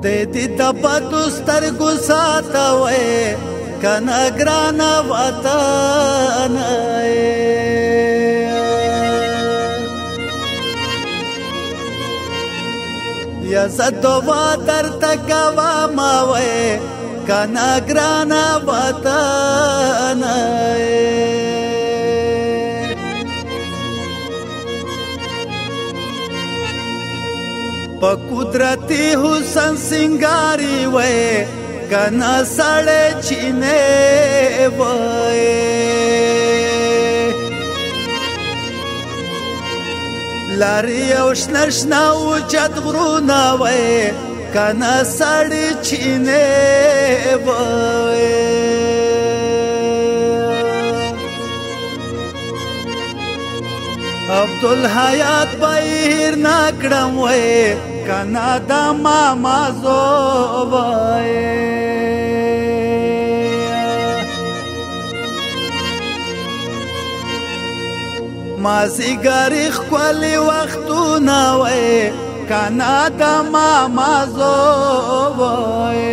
خدای دې د بدو سترګو ساتوي کنه ګرانه وطن یا زه دعا درته کوم وای کنه ګرانه وطن په قدرتی حسن سنگاری وای کنا سړی چینه وای لارې او شنه شنه اوچت غرونه وای کنا سړی چینه وای عبدالحیات بهیر نکړم وای کنا د ماما زو وای مازیګری ښکلي وختونه وای کنا د ماما زو وای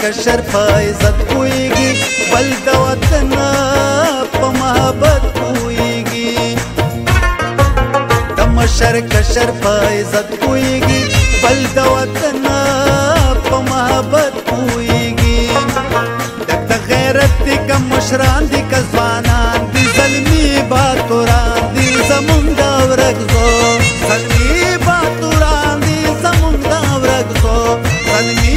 کشر په عزت پويږي بل د وطن په محبت پويږي د مشر کشر په عزت پويږي بل د وطن په محبت پويږي د غیرت دي کم مشران دي کځوانان دي زلمي باتوران دي زمونږ د ورګزو زلمي باتوران دي زمونږ د ورګزو زلمي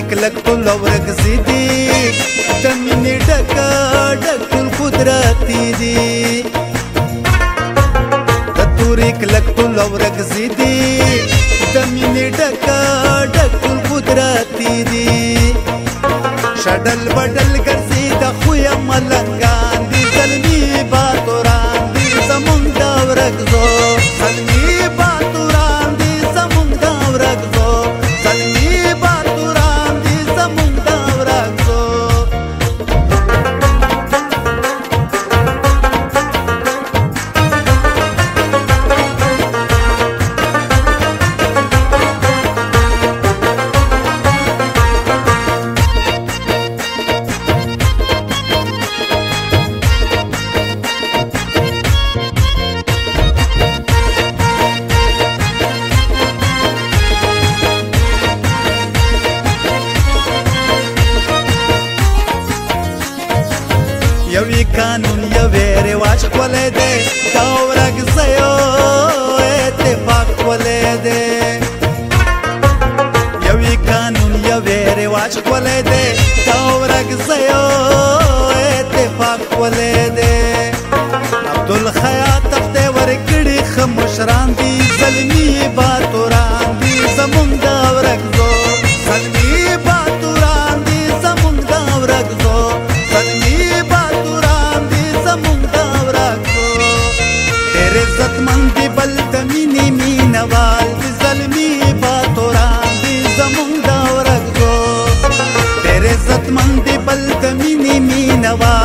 کلک ټول ورګزي دي د مینې ډکه ټول قدرتي دي د تورې کلک ټول ورګزي دي د مینې ډکه ټول قدرتي دي شډل بډل ګرځي د خویا ملنګان دي زلمي باتوران دي زمونږ د ورګزو زلمي باتوران دي زمونږ د ورګزو زلمي ښکلی دی یوی قانون یوی رواج ښکلی دی دا ورکزی اتفاق ښکلی دی عبدالخیاط ته خدای ورکړي ښه مشران دي زلمي باتوران دي زمونږ د ورکزو زلمي باتوران دي زمونږ د ورکزو زلمي باتوران دي زمونږ د ورکزو ډېر عزتمند دي بل د مینې مینوال دي زلمي باتوران دي زمونږ د ورکزو ډېر عزتمند دي بل د مینې مینوال